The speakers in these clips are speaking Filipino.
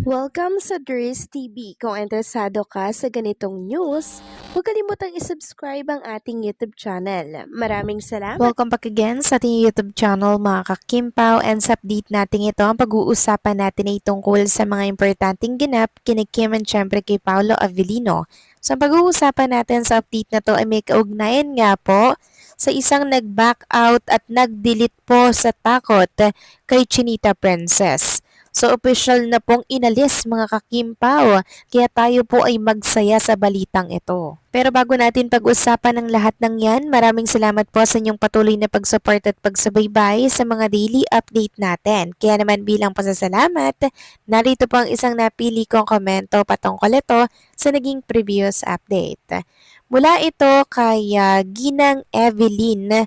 Welcome sa Dries TV. Kung interesado ka sa ganitong news, huwag kalimutang isubscribe ang ating YouTube channel. Maraming salamat! Welcome back again sa ating YouTube channel mga kakimpaw, and sa update natin ito, ang pag-uusapan natin ay tungkol sa mga importanteng ganap kina Kim and syempre kay Paolo Avellino. So ang pag-uusapan natin sa update na to ay may kaugnayan nga po sa isang nag-back out at nag-delete po sa takot kay Chinita Princess. So official na pong inalis mga kakimpaw, kaya tayo po ay magsaya sa balitang ito. Pero bago natin pag-usapan ang lahat ng yan, maraming salamat po sa inyong patuloy na pag-support at pagsubaybay sa mga daily update natin. Kaya naman bilang pasasalamat, narito po ang isang napili kong komento patungkol ito sa naging previous update. Mula ito kay Ginang Evelyn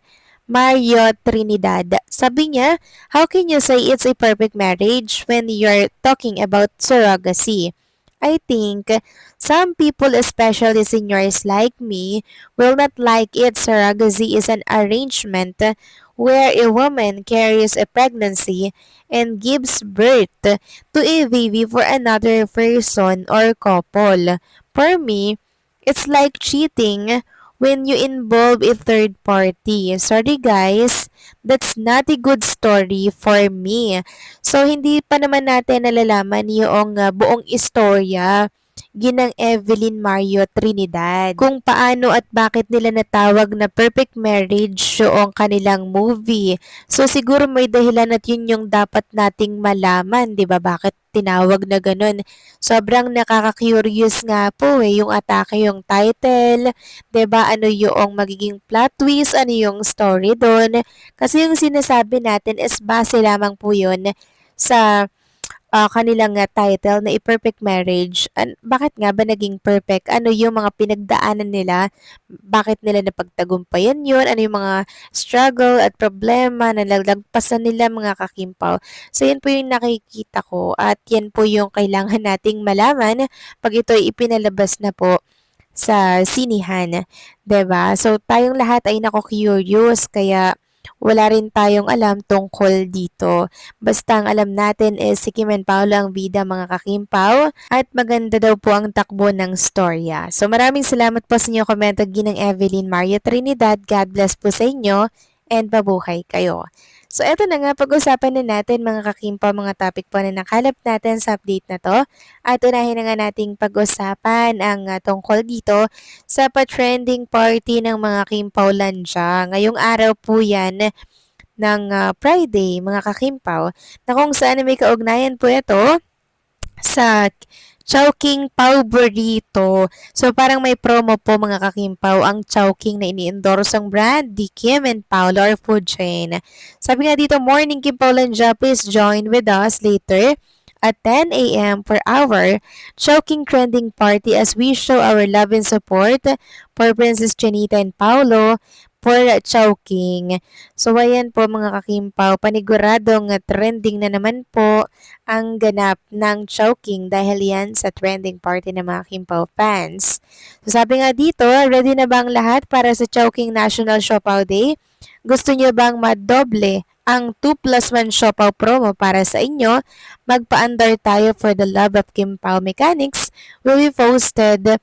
Mario Trinidad. Sabi niya, how can you say it's a perfect marriage when you're talking about surrogacy? I think some people, especially seniors like me, will not like it. Surrogacy is an arrangement where a woman carries a pregnancy and gives birth to a baby for another person or couple. For me, it's like cheating when you involve a third party. Sorry guys, that's not a good story for me. So hindi pa naman natin nalalaman yung buong istorya Ginang Evelyn Mario Trinidad, kung paano at bakit nila natawag na perfect marriage yung kanilang movie. So siguro may dahilan at yun yung dapat nating malaman, 'di ba? Bakit tinawag na ganun? Sobrang nakaka-curious nga po yung atake, yung title, 'di ba? Ano yung magiging plot twist, ano yung story doon? Kasi yung sinasabi natin is base lamang po yun sa kanilang title na A Perfect Marriage. Bakit nga ba naging perfect? Ano yung mga pinagdaanan nila? Bakit nila napagtagumpayan yun? Ano yung mga struggle at problema na nalagpasan nila mga kakimpaw? So yan po yung nakikita ko at yan po yung kailangan nating malaman pag ito ay ipinalabas na po sa sinihan, 'di ba? So tayong lahat ay nako-curious kaya wala rin tayong alam tungkol dito. Basta ang alam natin is si Kim and Paolo ang bida mga kakimpaw at maganda daw po ang takbo ng storya. So maraming salamat po sa inyo komento ginang Evelyn Mario Trinidad. God bless po sa inyo and mabuhay kayo. So eto na nga, pag-usapan na natin mga kakimpaw, mga topic po na nakalap natin sa update na to. At unahin na nga nating pag-usapan ang tungkol dito sa pa-trending party ng mga Kimpawlandia. Ngayong araw po yan ng Friday, mga kakimpaw, na kung saan may kaugnayan po ito sa Chowking Pau Burrito. So parang may promo po mga kakimpaw ang Chowking na ini-endorse ang brand di Kim and Paolo or food chain. Sabi nga dito, morning Kimpawlandia, please join with us later at 10 a.m. per hour Chowking trending party as we show our love and support for Princess Chinita and Paolo for Chowking. So ayan po mga kakimpaw, paniguradong trending na naman po ang ganap ng Chowking dahil yan sa trending party ng mga Kimpaw fans. So sabi nga dito, ready na ba ang lahat para sa Chowking National Siopaw Day? Gusto nyo bang madoble ang 2+1 Siopaw promo para sa inyo? Magpa-under tayo for the love of Kimpaw Mechanics will be posted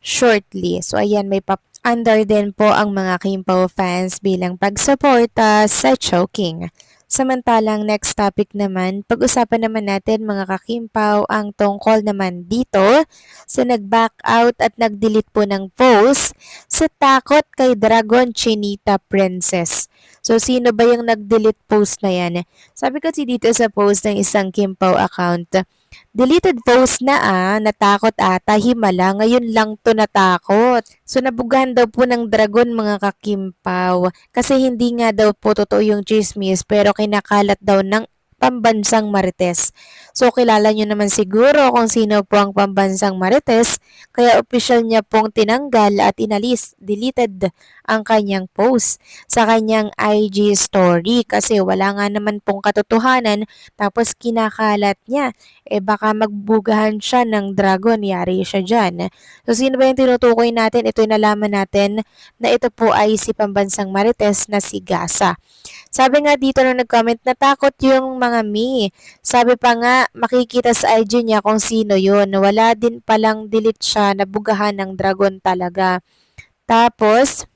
shortly. So ayan, may under din po ang mga Kimpaw fans bilang pagsuporta sa Chowking. Samantalang next topic naman, pag-usapan naman natin mga kakimpaw ang tungkol naman dito sa nag-back out at nag-delete po ng post sa takot kay Dragon Chinita Princess. So sino ba yung nag-delete post na yan? Sabi kasi dito sa post ng isang Kimpaw account, deleted post na natakot ata, himala, ngayon lang to natakot. So nabugahan daw po ng dragon mga kakimpaw kasi hindi nga daw po totoo yung chismis pero kinakalat daw ng pambansang Marites. So kilala nyo naman siguro kung sino po ang pambansang Marites kaya official niya pong tinanggal at inalis, deleted ang kanyang post sa kanyang IG story kasi wala nga naman pong katotohanan tapos kinakalat niya. Baka magbugahan siya ng dragon, yari siya dyan. So sino ba yung tinutukoy natin? Ito yung nalaman natin na ito po ay si pambansang Marites na si Gasa. Sabi nga dito nung nag-comment, natakot yung mga mi. Sabi pa nga, makikita sa IG niya kung sino yun. Wala din palang delete siya, nabugahan ng dragon talaga. Tapos,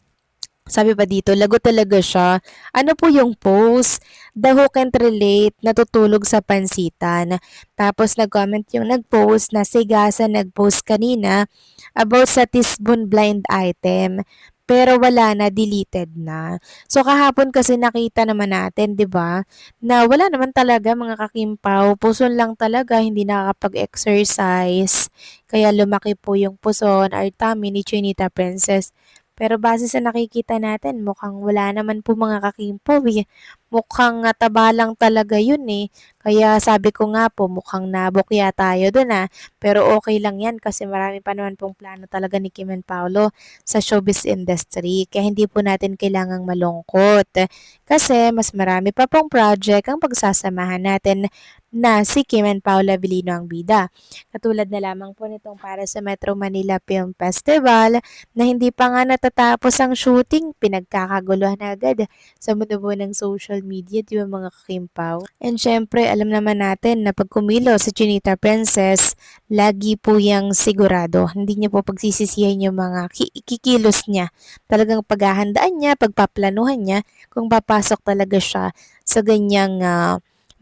sabi pa dito, lago talaga siya. Ano po yung post? The who can't relate, natutulog sa pansitan. Tapos nag-comment yung nag-post na si Gasa nag-post kanina about sa Tisbon blind item. Pero wala na, deleted na. So kahapon kasi nakita naman natin, 'di ba? Na wala naman talaga mga kakimpaw. Puson lang talaga, hindi nakakapag-exercise. Kaya lumaki po yung puson or tummy ni Chinita Princess. Pero base sa nakikita natin, mukhang wala naman po mga kakimpaw eh. Mukhang taba lang talaga yun eh. Kaya sabi ko nga po, mukhang nabukya tayo dun ah. Pero okay lang yan kasi marami pa naman pong plano talaga ni Kim and Paolo sa showbiz industry. Kaya hindi po natin kailangang malungkot. Kasi mas marami pa pong project ang pagsasamahan natin na si Kim and Paolo Avellino ang bida. Katulad na lamang po nitong para sa Metro Manila Film Festival na hindi pa nga natatapos ang shooting, pinagkakaguluhan na agad sa mundo po ng social media, di ba mga kakimpaw? And syempre, alam naman natin na pag kumilo si Chinita Princess, lagi po yang sigurado. Hindi niya po pagsisisihan yung mga kikilos niya. Talagang paghahandaan niya, pagpaplanuhan niya, kung papasok talaga siya sa ganyang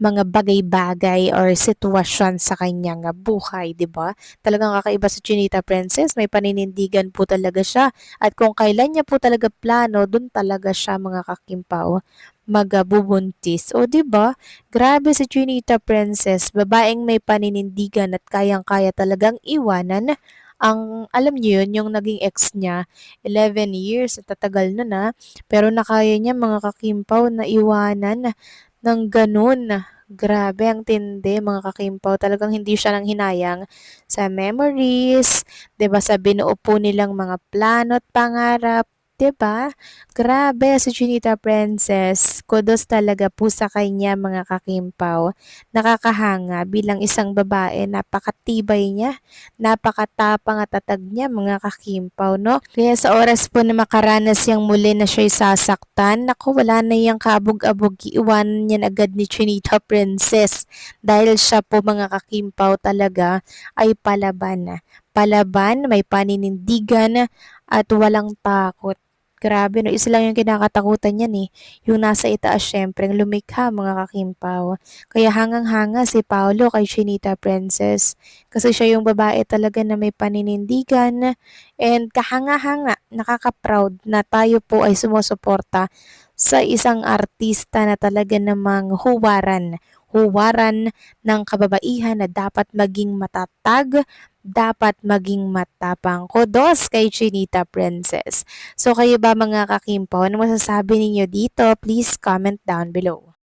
mga bagay-bagay or sitwasyon sa kanyang buhay, 'di ba? Talagang kakaiba sa Chinita Princess, may paninindigan po talaga siya. At kung kailan niya po talaga plano, dun talaga siya mga kakimpaw magbubuntis. O 'di ba? Grabe si Chinita Princess, babaeng may paninindigan at kayang-kaya talagang iwanan ang alam niyo yun, yung naging ex niya, 11 years, tatagal nun na, pero nakaya niya mga kakimpaw na iwanan ng ganun. Grabe, ang tindi mga kakimpaw. Talagang hindi siya nang hinayang sa memories, 'di ba sa binuo po nilang mga plano at pangarap, 'di ba? Grabe si Chinita Princess. Kudos talaga po sa kanya mga kakimpaw. Nakakahanga bilang isang babae, napakatibay niya, napakatapang at tatag niya mga kakimpaw, no? Kaya sa oras po na makaranas yang muli na siya'y sasaktan, naku, wala na yang kaabog-abog, iiwanan niyan agad ni Chinita Princess. Dahil siya po mga kakimpaw talaga ay palaban. Palaban, may paninindigan at walang takot. Grabe, no? Isa lang yung kinakatakutan niyan eh. Yung nasa itaas, syempre, ang lumikha, mga kakimpaw. Kaya hangang-hanga si Paolo kay Chinita Princess. Kasi siya yung babae talaga na may paninindigan and kahanga-hanga, nakaka-proud na tayo po ay sumusuporta sa isang artista na talaga namang huwaran. Huwaran ng kababaihan na dapat maging matatag, dapat maging matapang. Kudos kay Chinita Princess. So kayo ba mga kakimpaw, ano masasabi ninyo dito? Please comment down below.